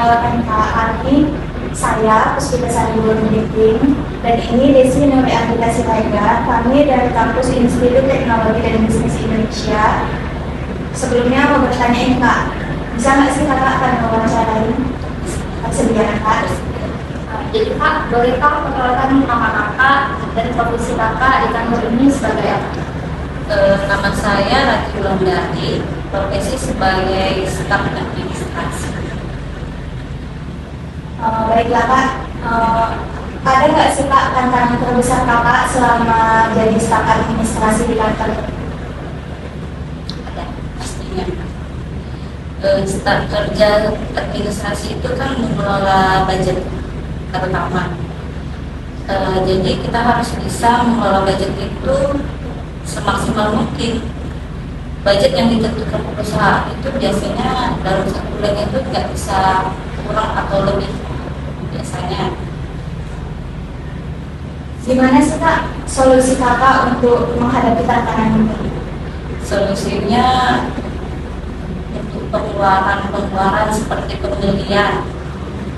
perkenalkan kami, saya Puspita Sari Burunding, dan ini Desi Nur Andika Siregar. Kami dari kampus Institut Teknologi dan Bisnis Indonesia. Sebelumnya mau bertanya ini Kak, bisa nggak sih kakak akan mewawancarai persediaan Kak? Jadi Kak, bolehkah perkenalkan nama kakak dan profesi kakak di kantor ini sebagai apa? Nama saya Rati Wulandari, profesi sebagai staf administrasi. Baiklah Kak, ada nggak sih Kak tantangan terbesar kakak selama jadi staf administrasi di kantor? Ada pastinya. Staf kerja administrasi itu kan mengelola budget terutama. Jadi kita harus bisa mengelola budget itu semaksimal mungkin. Budget yang ditentukan perusahaan itu biasanya dalam satu bulan itu nggak bisa kurang atau lebih biasanya. Gimana sih Kak solusi kakak untuk menghadapi tantangan ini? Solusinya untuk pengeluaran seperti pembelian,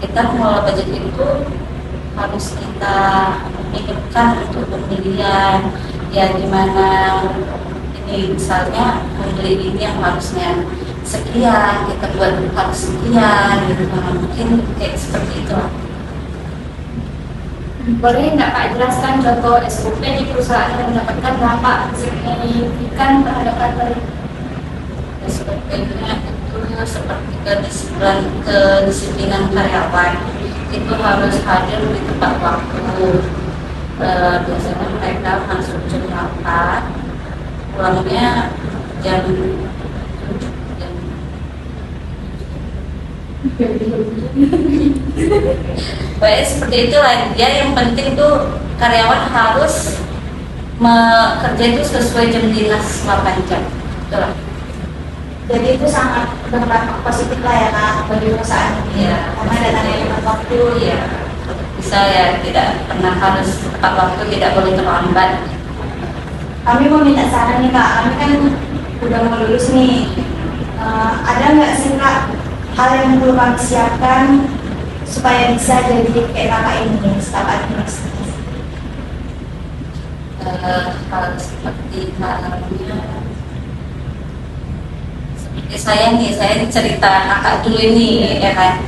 kita mengelola budget itu harus kita pikirkan untuk pembelian, ya gimana ini misalnya membeli ini yang harusnya sekian kita buat harus sekian gitu kan, mungkin kayak seperti itu. Boleh nggak Kak jelaskan contoh SOP di perusahaan yang mendapatkan dampak signifikan terhadap kantor? SOP-nya itu seperti kedisiplinan karyawan itu harus hadir di tepat waktu. Biasanya mereka masuk jam 8, pulangnya jam 7 jam. Baik, seperti itulah dia. Yang penting tuh karyawan harus kerja itu sesuai jam dinas 8 jam. Itulah. Jadi itu sangat berdampak positif lah ya Kak bagi perusahaan ini, Iya. karena datangnya tepat waktu. Iya, bisa ya, tidak pernah harus tepat waktu, tidak boleh terlambat. Kami mau minta saran nih Kak, kami kan udah mau lulus nih. Ada nggak sih Kak hal yang perlu kami siapkan supaya bisa jadi kayak kakak ini, staf administrasi? Hal seperti halnya seperti saya cerita kakak dulu ini ya kan,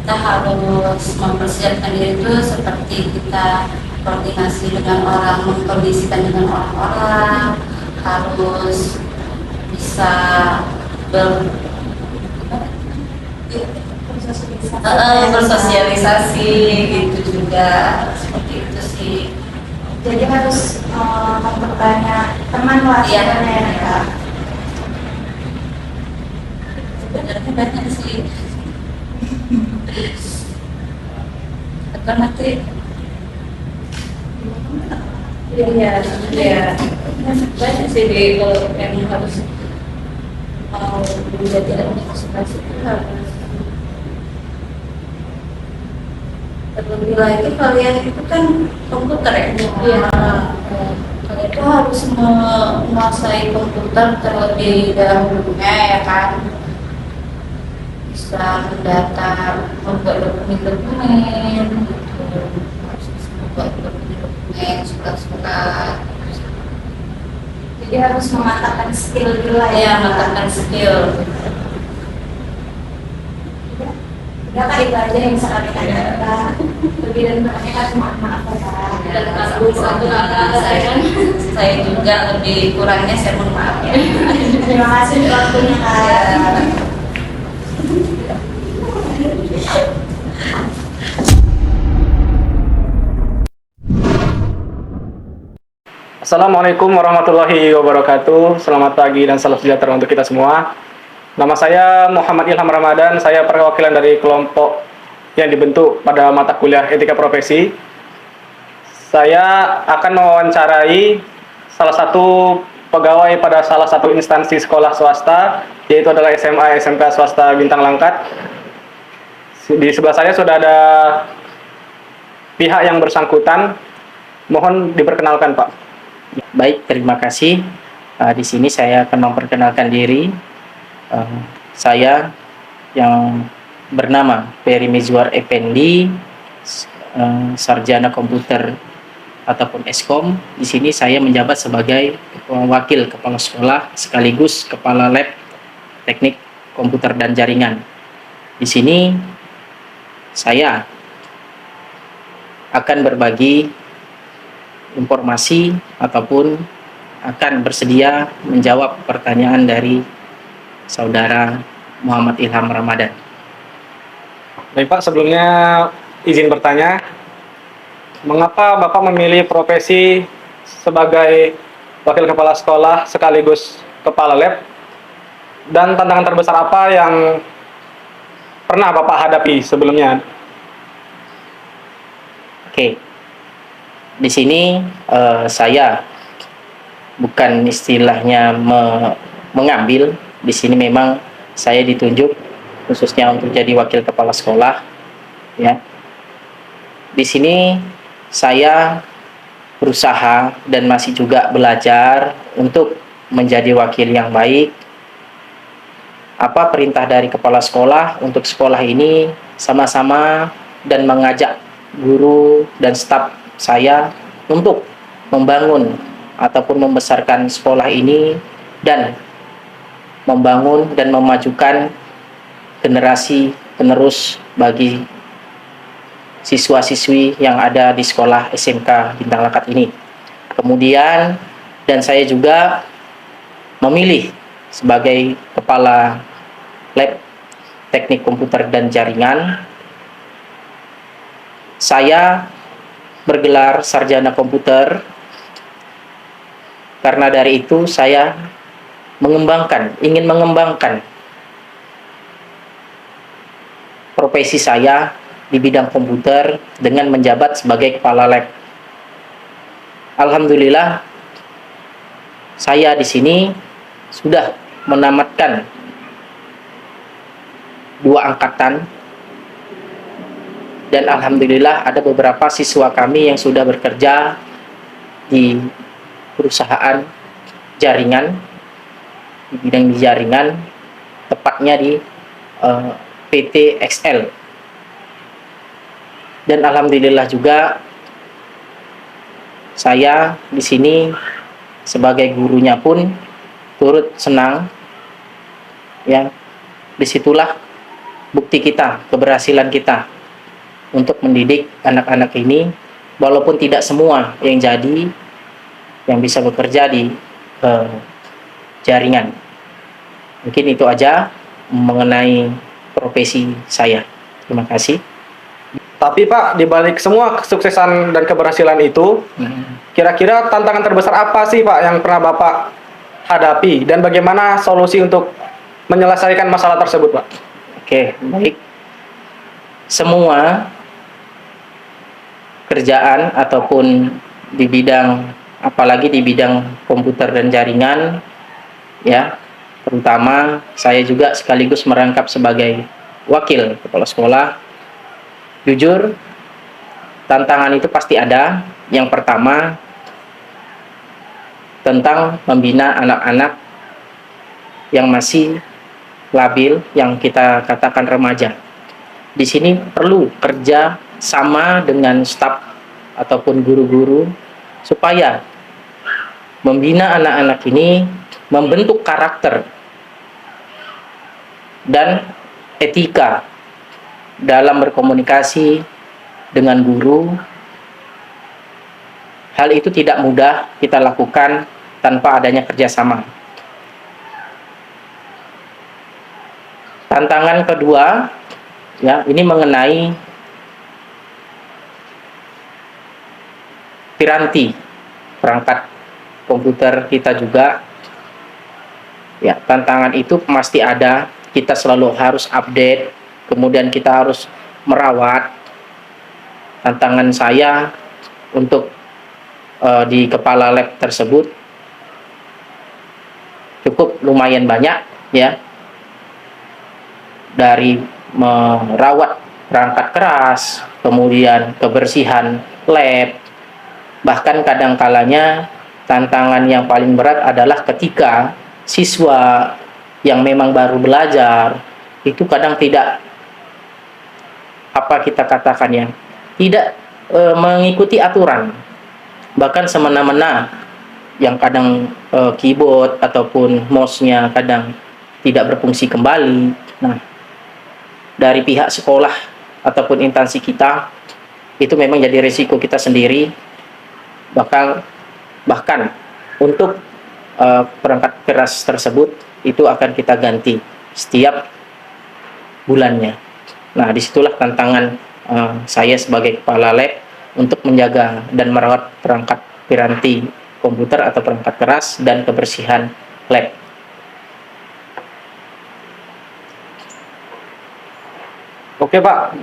kita harus mempersiapkan diri itu seperti kita koordinasi dengan orang, mengkondisikan dengan orang-orang, harus bisa bersosialisasi gitu juga, seperti itu sih. Jadi harus memperbanyak teman lah Iya. sebenarnya ya Kak. Sebenarnya banyak sih, atau nanti ya banyak sih kalau yang harus mau menjadi administrasi itu harus. Terlebih lagi kalian itu kan komputer ya. Iya. Kalian itu harus menguasai komputer terlebih dahulunya ya kan. Bisa mendata, membuat dokumen-dokumen, gitu. Harus bisa membuat dokumen, surat-surat. Jadi harus memantapkan skill dulu lah Ya, Kak. mengatakan skill. Ya Kak, itu aja yang bisa kami tanyakan. Lebih dan kurangnya kan mohon maaf ya Kak. Dan satu saya juga lebih kurangnya saya mohon maaf ya. Terima kasih untuk waktunya Kak. Assalamualaikum warahmatullahi wabarakatuh. Selamat pagi dan salam sejahtera untuk kita semua. Nama saya Muhammad Ilham Ramadan. Saya perwakilan dari kelompok yang dibentuk pada mata kuliah Etika Profesi. Saya akan mewawancarai salah satu pegawai pada salah satu instansi sekolah swasta, yaitu adalah SMA SMK Swasta Bintang Langkat. Di sebelah saya sudah ada pihak yang bersangkutan. Mohon diperkenalkan, Pak. Baik, terima kasih. Di sini saya akan memperkenalkan diri. Saya yang bernama Peri Mizwar Effendi, sarjana komputer ataupun Eskom. Di sini saya menjabat sebagai wakil kepala sekolah sekaligus kepala lab teknik komputer dan jaringan. Di sini saya akan berbagi informasi ataupun akan bersedia menjawab pertanyaan dari saudara Muhammad Ilham Ramadan. Baik Pak, sebelumnya izin bertanya, mengapa Bapak memilih profesi sebagai wakil kepala sekolah sekaligus kepala lab? Dan tantangan terbesar apa yang pernah Bapak hadapi sebelumnya? Oke, di sini saya bukan istilahnya mengambil. Di sini memang saya ditunjuk khususnya untuk jadi wakil kepala sekolah, ya. Di sini saya berusaha dan masih juga belajar untuk menjadi wakil yang baik. Apa perintah dari kepala sekolah untuk sekolah ini sama-sama dan mengajak guru dan staf saya untuk membangun ataupun membesarkan sekolah ini dan membangun dan memajukan generasi penerus bagi siswa-siswi yang ada di sekolah SMK Bintang Lakat ini. Kemudian dan saya juga memilih sebagai kepala lab teknik komputer dan jaringan. Saya bergelar sarjana komputer karena dari itu saya ingin mengembangkan profesi saya di bidang komputer dengan menjabat sebagai kepala lab. Alhamdulillah, saya di sini sudah menamatkan 2 angkatan dan alhamdulillah ada beberapa siswa kami yang sudah bekerja di perusahaan jaringan, di bidang jaringan, tepatnya di PT XL. Dan alhamdulillah juga saya di sini sebagai gurunya pun turut senang, ya. Disitulah bukti kita, keberhasilan kita untuk mendidik anak-anak ini, walaupun tidak semua yang bisa bekerja di jaringan. Mungkin itu aja mengenai profesi saya. Terima kasih. Tapi Pak, di balik semua kesuksesan dan keberhasilan itu, kira-kira tantangan terbesar apa sih Pak yang pernah Bapak hadapi dan bagaimana solusi untuk menyelesaikan masalah tersebut Pak? Oke, baik. Semua kerjaan ataupun di bidang, apalagi di bidang komputer dan jaringan, ya, terutama saya juga sekaligus merangkap sebagai wakil kepala sekolah. Jujur, tantangan itu pasti ada. Yang pertama, tentang membina anak-anak yang masih labil, yang kita katakan remaja. Di sini perlu kerja sama dengan staf ataupun guru-guru supaya membina anak-anak ini, membentuk karakter dan etika dalam berkomunikasi dengan guru. Hal itu tidak mudah kita lakukan tanpa adanya kerjasama. Tantangan kedua, ya, ini mengenai piranti, perangkat komputer kita juga. Ya, tantangan itu pasti ada. Kita selalu harus update, kemudian kita harus merawat. Tantangan saya untuk di kepala lab tersebut cukup lumayan banyak, ya, dari merawat perangkat keras, kemudian kebersihan lab, bahkan kadang-kalanya tantangan yang paling berat adalah ketika siswa yang memang baru belajar itu kadang tidak apa kita katakan ya, tidak mengikuti aturan, bahkan semena-mena, yang kadang keyboard ataupun mouse-nya kadang tidak berfungsi kembali. Nah, dari pihak sekolah ataupun instansi kita, itu memang jadi risiko kita sendiri. Bahkan untuk perangkat keras tersebut itu akan kita ganti setiap bulannya. Nah, disitulah tantangan saya sebagai kepala lab untuk menjaga dan merawat perangkat piranti komputer atau perangkat keras dan kebersihan lab. Oke Pak,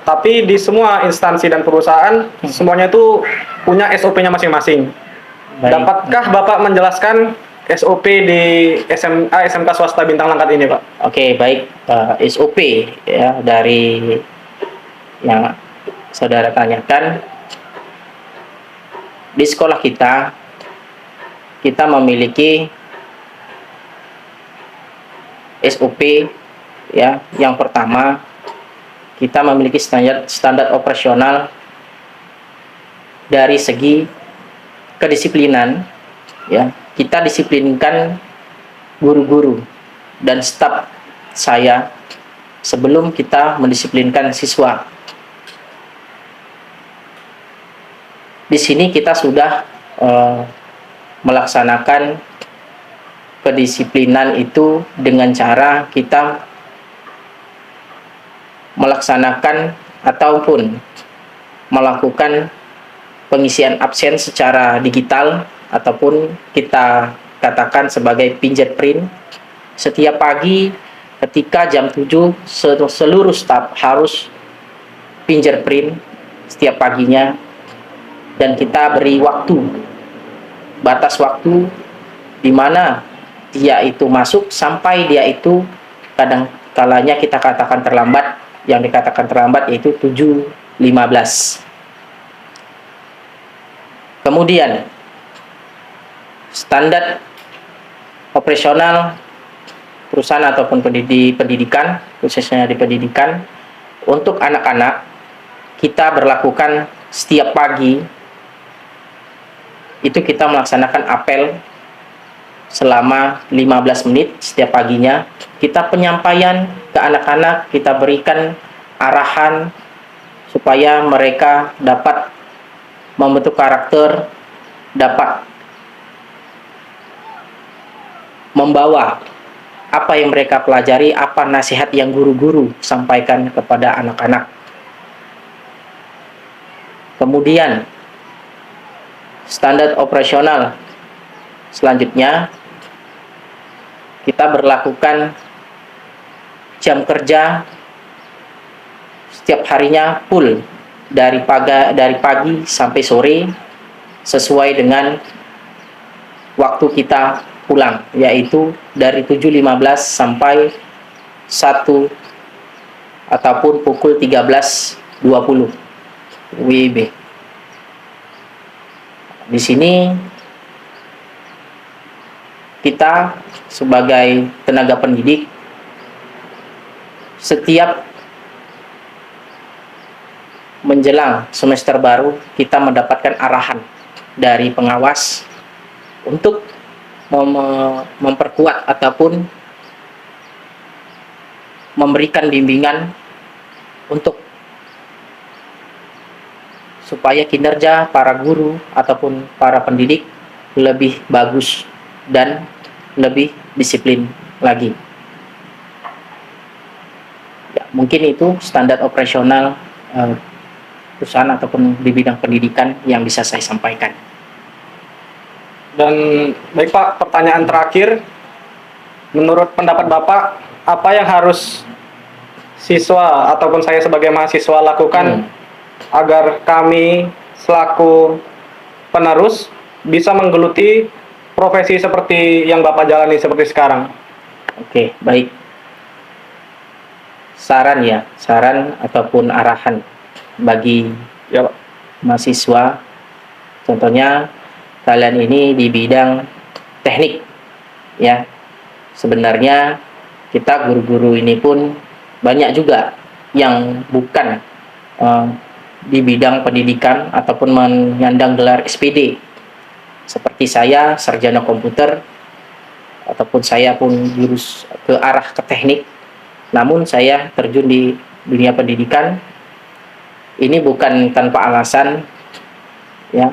tapi di semua instansi dan perusahaan semuanya itu punya SOP-nya masing-masing. Baik. Dapatkah Bapak menjelaskan SOP di SMA SMK swasta Bintang Langkat ini, Pak? Oke, baik. SOP ya dari yang saudara tanyakan, di sekolah kita memiliki SOP ya. Yang pertama, kita memiliki standar operasional dari segi kedisiplinan ya. Kita disiplinkan guru-guru dan staf saya sebelum kita mendisiplinkan siswa. Di sini kita sudah melaksanakan kedisiplinan itu dengan cara kita melaksanakan ataupun melakukan pengisian absen secara digital ataupun kita katakan sebagai fingerprint. Setiap pagi ketika jam 7 seluruh staf harus fingerprint setiap paginya, dan kita beri batas waktu di mana dia itu masuk sampai dia itu kadang kalanya kita katakan terlambat. Yang dikatakan terlambat yaitu 7.15. Kemudian standar operasional perusahaan ataupun pendidikan, khususnya di pendidikan, untuk anak-anak kita berlakukan setiap pagi itu kita melaksanakan apel selama 15 menit setiap paginya. Kita penyampaian ke anak-anak, kita berikan arahan supaya mereka dapat membentuk karakter, dapat membawa apa yang mereka pelajari, apa nasihat yang guru-guru sampaikan kepada anak-anak. Kemudian standar operasional selanjutnya, kita berlakukan jam kerja setiap harinya full dari pagi sampai sore sesuai dengan waktu kita pulang, yaitu dari 7.15 sampai 1 ataupun pukul 13.20 WIB. Di sini kita sebagai tenaga pendidik setiap menjelang semester baru kita mendapatkan arahan dari pengawas untuk memperkuat ataupun memberikan bimbingan untuk supaya kinerja para guru ataupun para pendidik lebih bagus dan lebih disiplin lagi. Ya, mungkin itu standar operasional perusahaan ataupun di bidang pendidikan yang bisa saya sampaikan. Dan baik Pak, pertanyaan terakhir, menurut pendapat Bapak, apa yang harus siswa ataupun saya sebagai mahasiswa lakukan agar kami selaku penerus bisa menggeluti profesi seperti yang Bapak jalani seperti sekarang? Oke, baik. Saran ataupun arahan bagi Ya Pak. mahasiswa, contohnya kalian ini di bidang teknik ya. Sebenarnya kita guru-guru ini pun banyak juga yang bukan di bidang pendidikan ataupun menyandang gelar SPD. Seperti saya sarjana komputer, ataupun saya pun jurus ke arah ke teknik, namun saya terjun di dunia pendidikan. Ini bukan tanpa alasan, ya.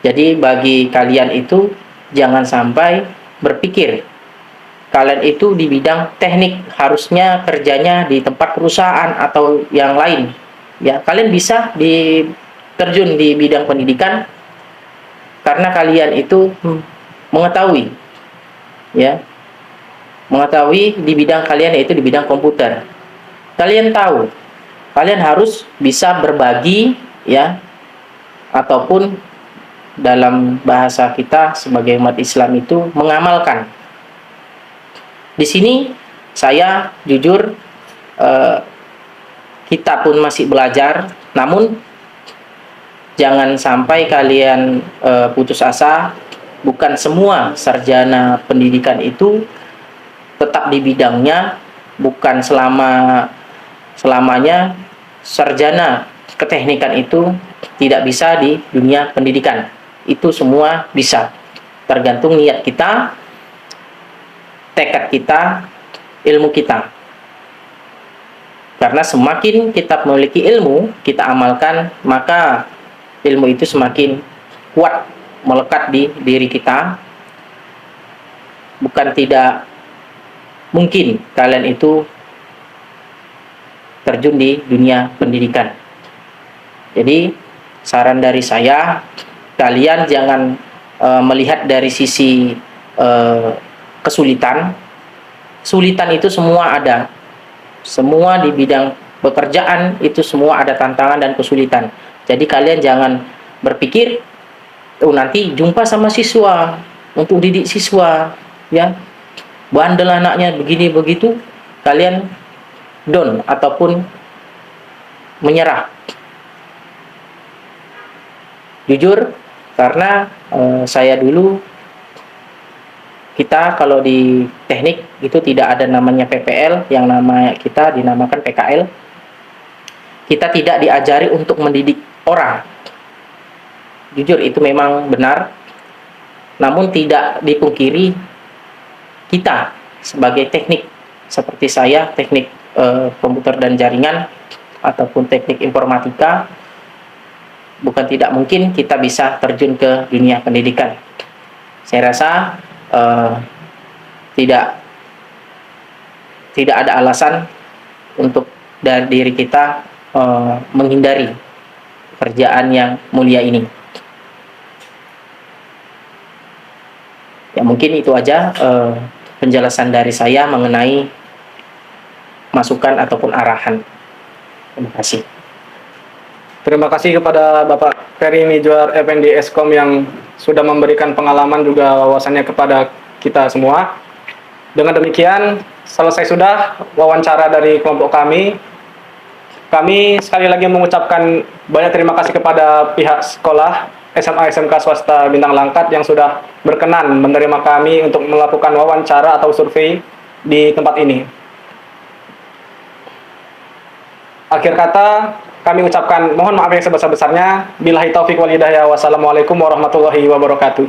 Jadi bagi kalian itu jangan sampai berpikir kalian itu di bidang teknik harusnya kerjanya di tempat perusahaan atau yang lain. Ya, kalian bisa terjun di bidang pendidikan karena kalian itu mengetahui, ya, mengetahui di bidang kalian, yaitu di bidang komputer. Kalian tahu, kalian harus bisa berbagi, ya, ataupun dalam bahasa kita sebagai umat Islam itu mengamalkan. Di sini saya jujur, kita pun masih belajar, namun jangan sampai kalian putus asa. Bukan semua sarjana pendidikan itu tetap di bidangnya, bukan selamanya sarjana keteknikan itu tidak bisa di dunia pendidikan. Itu semua bisa, tergantung niat kita, tekad kita, ilmu kita. Karena semakin kita memiliki ilmu, kita amalkan, maka ilmu itu semakin kuat melekat di diri kita. Bukan tidak mungkin kalian itu terjun di dunia pendidikan. Jadi saran dari saya, kalian jangan melihat dari sisi kesulitan. Kesulitan itu semua ada. Semua di bidang pekerjaan itu semua ada tantangan dan kesulitan. Jadi kalian jangan berpikir, oh nanti jumpa sama siswa untuk didik siswa, ya, bandel anaknya begini begitu, kalian down ataupun menyerah. Jujur, karena saya dulu, kita kalau di teknik itu tidak ada namanya PPL, yang namanya kita dinamakan PKL. Kita tidak diajari untuk mendidik orang. Jujur itu memang benar, namun tidak dipungkiri kita sebagai teknik, seperti saya teknik komputer dan jaringan ataupun teknik informatika, bukan tidak mungkin kita bisa terjun ke dunia pendidikan. Saya rasa tidak ada alasan untuk dari diri kita menghindari pekerjaan yang mulia ini. Ya, mungkin itu aja penjelasan dari saya mengenai masukan ataupun arahan. Terima kasih. Terima kasih kepada Bapak Ferry Mijuar Effendi Eskom yang sudah memberikan pengalaman juga wawasannya kepada kita semua. Dengan demikian, selesai sudah wawancara dari kelompok kami. Kami sekali lagi mengucapkan banyak terima kasih kepada pihak sekolah SMA SMK Swasta Bintang Langkat yang sudah berkenan menerima kami untuk melakukan wawancara atau survei di tempat ini. Akhir kata, kami ucapkan mohon maaf yang sebesar-besarnya. Billahi taufiq wal hidayah. Wassalamualaikum warahmatullahi wabarakatuh.